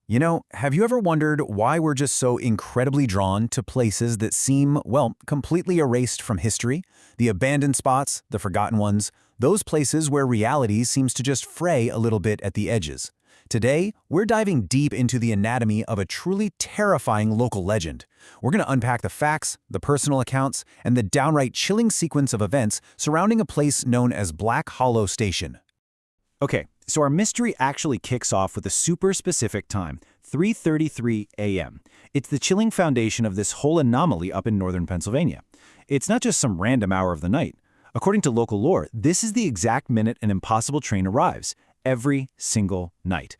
Have you ever wondered why we're just so incredibly drawn to places that seem, well, completely erased from history? The abandoned spots, the forgotten ones, those places where reality seems to just fray a little bit at the edges. Today, we're diving deep into the anatomy of a truly terrifying local legend. We're going to unpack the facts, the personal accounts, and the downright chilling sequence of events surrounding a place known as Black Hollow Station. Okay, so our mystery actually kicks off with a super specific time, 3:33 a.m. It's the chilling foundation of this whole anomaly up in northern Pennsylvania. It's not just some random hour of the night. According to local lore, this is the exact minute an impossible train arrives, every single night.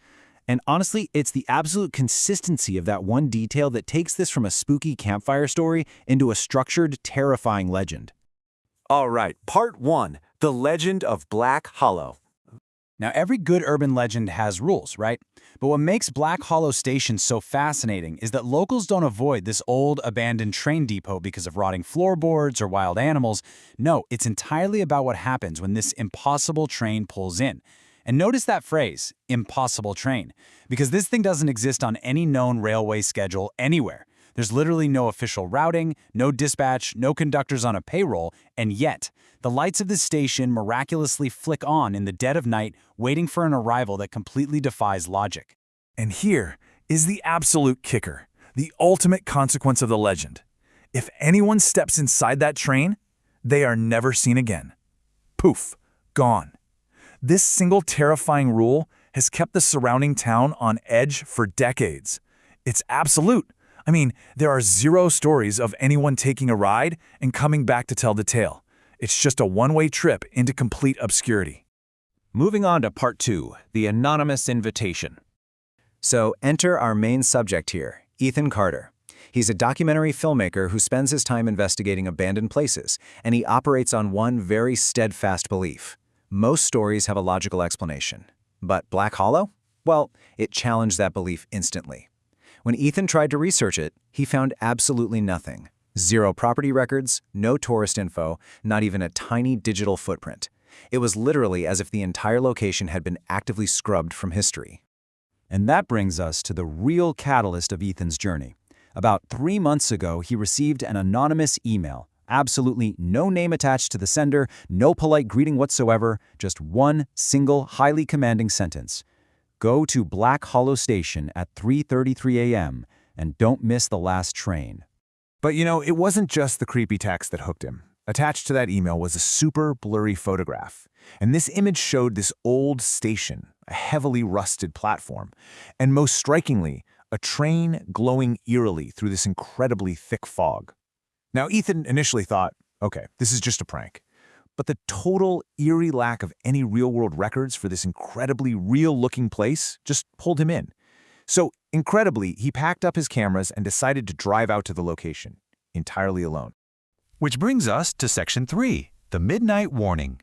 And honestly, it's the absolute consistency of that one detail that takes this from a spooky campfire story into a structured, terrifying legend. All right, Part 1, The Legend of Black Hollow. Now, every good urban legend has rules, right? But what makes Black Hollow Station so fascinating is that locals don't avoid this old, abandoned train depot because of rotting floorboards or wild animals. No, it's entirely about what happens when this impossible train pulls in. And notice that phrase, impossible train, because this thing doesn't exist on any known railway schedule anywhere. There's literally no official routing, no dispatch, no conductors on a payroll, and yet, the lights of this station miraculously flick on in the dead of night, waiting for an arrival that completely defies logic. And here is the absolute kicker, the ultimate consequence of the legend. If anyone steps inside that train, they are never seen again. Poof, gone. This single terrifying rule has kept the surrounding town on edge for decades. It's absolute. I mean, there are zero stories of anyone taking a ride and coming back to tell the tale. It's just a one-way trip into complete obscurity. Moving on to Part 2, The Anonymous Invitation. So enter our main subject here, Ethan Carter. He's a documentary filmmaker who spends his time investigating abandoned places, and he operates on one very steadfast belief. Most stories have a logical explanation. But Black Hollow? Well, it challenged that belief instantly. When Ethan tried to research it, he found absolutely nothing. Zero property records, no tourist info, not even a tiny digital footprint. It was literally as if the entire location had been actively scrubbed from history. And that brings us to the real catalyst of Ethan's journey. About 3 months ago, he received an anonymous email. Absolutely no name attached to the sender, no polite greeting whatsoever, just one single, highly commanding sentence. Go to Black Hollow Station at 3:33 a.m. and don't miss the last train. But it wasn't just the creepy text that hooked him. Attached to that email was a super blurry photograph. And this image showed this old station, a heavily rusted platform, and most strikingly, a train glowing eerily through this incredibly thick fog. Now, Ethan initially thought, okay, this is just a prank. But the total eerie lack of any real-world records for this incredibly real-looking place just pulled him in. So, incredibly, he packed up his cameras and decided to drive out to the location, entirely alone. Which brings us to Section 3, the Midnight Warning.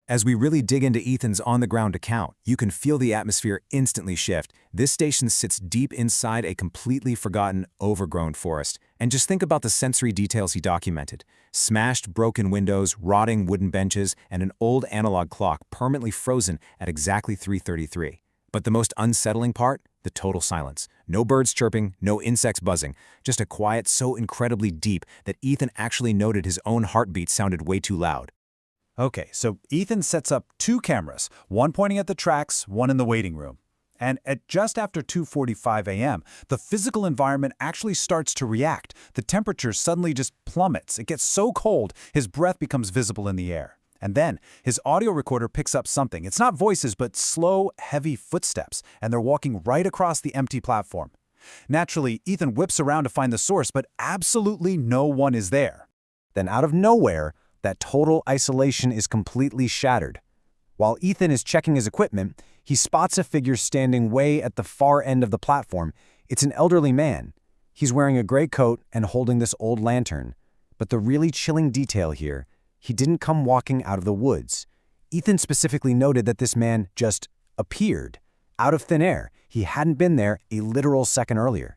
As we really dig into Ethan's on-the-ground account, you can feel the atmosphere instantly shift. This station sits deep inside a completely forgotten, overgrown forest. And just think about the sensory details he documented. Smashed, broken windows, rotting wooden benches, and an old analog clock permanently frozen at exactly 3:33. But the most unsettling part? The total silence. No birds chirping, no insects buzzing. Just a quiet so incredibly deep that Ethan actually noted his own heartbeat sounded way too loud. Okay, so Ethan sets up 2 cameras, one pointing at the tracks, one in the waiting room. And at just after 2:45 a.m., the physical environment actually starts to react. The temperature suddenly just plummets. It gets so cold, his breath becomes visible in the air. And then, his audio recorder picks up something. It's not voices, but slow, heavy footsteps, and they're walking right across the empty platform. Naturally, Ethan whips around to find the source, but absolutely no one is there. Then out of nowhere, that total isolation is completely shattered. While Ethan is checking his equipment, he spots a figure standing way at the far end of the platform. It's an elderly man. He's wearing a gray coat and holding this old lantern. But the really chilling detail here, he didn't come walking out of the woods. Ethan specifically noted that this man just appeared, out of thin air. He hadn't been there a literal second earlier.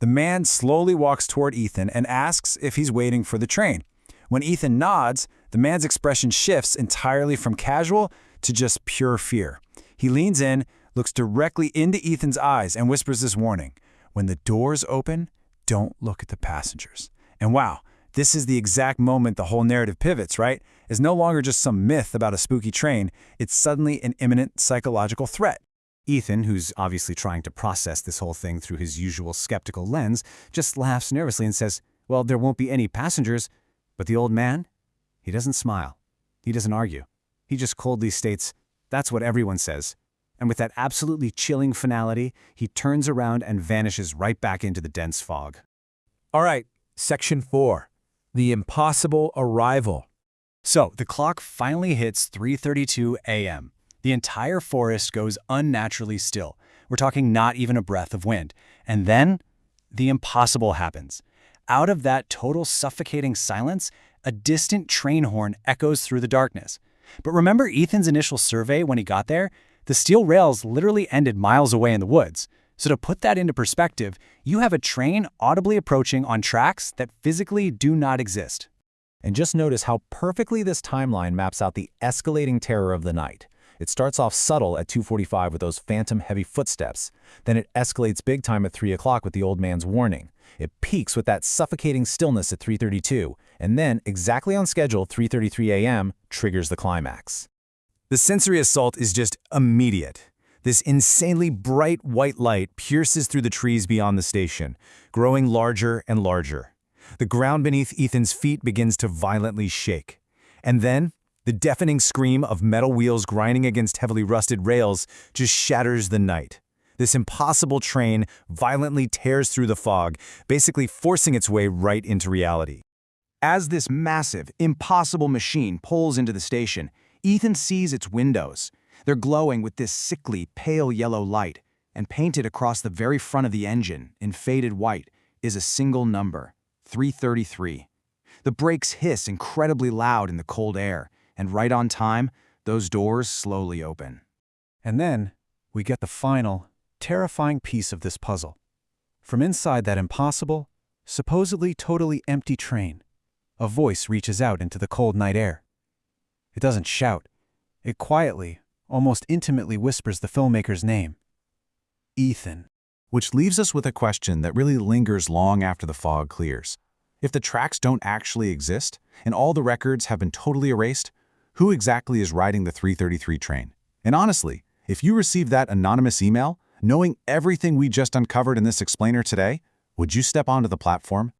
The man slowly walks toward Ethan and asks if he's waiting for the train. When Ethan nods, the man's expression shifts entirely from casual to just pure fear. He leans in, looks directly into Ethan's eyes and whispers this warning. When the doors open, don't look at the passengers. And wow, this is the exact moment the whole narrative pivots, right? It's no longer just some myth about a spooky train, it's suddenly an imminent psychological threat. Ethan, who's obviously trying to process this whole thing through his usual skeptical lens, just laughs nervously and says, well, there won't be any passengers. But the old man, he doesn't smile. He doesn't argue. He just coldly states, that's what everyone says. And with that absolutely chilling finality, he turns around and vanishes right back into the dense fog. All right, Section 4. The Impossible Arrival. So the clock finally hits 3:32 a.m. The entire forest goes unnaturally still. We're talking not even a breath of wind. And then the impossible happens. Out of that total suffocating silence, a distant train horn echoes through the darkness. But remember Ethan's initial survey when he got there? The steel rails literally ended miles away in the woods. So to put that into perspective, you have a train audibly approaching on tracks that physically do not exist. And just notice how perfectly this timeline maps out the escalating terror of the night. It starts off subtle at 2:45 with those phantom heavy footsteps. Then it escalates big time at 3 o'clock with the old man's warning. It peaks with that suffocating stillness at 3:32, and then, exactly on schedule, 3:33 a.m. triggers the climax. The sensory assault is just immediate. This insanely bright white light pierces through the trees beyond the station, growing larger and larger. The ground beneath Ethan's feet begins to violently shake. And then, the deafening scream of metal wheels grinding against heavily rusted rails just shatters the night. This impossible train violently tears through the fog, basically forcing its way right into reality. As this massive, impossible machine pulls into the station, Ethan sees its windows. They're glowing with this sickly, pale yellow light, and painted across the very front of the engine, in faded white, is a single number, 333. The brakes hiss incredibly loud in the cold air, and right on time, those doors slowly open. And then, we get the final, terrifying piece of this puzzle. From inside that impossible, supposedly totally empty train, a voice reaches out into the cold night air. It doesn't shout. It quietly, almost intimately whispers the filmmaker's name. Ethan. Which leaves us with a question that really lingers long after the fog clears. If the tracks don't actually exist, and all the records have been totally erased, who exactly is riding the 333 train? And honestly, if you received that anonymous email, knowing everything we just uncovered in this explainer today, would you step onto the platform?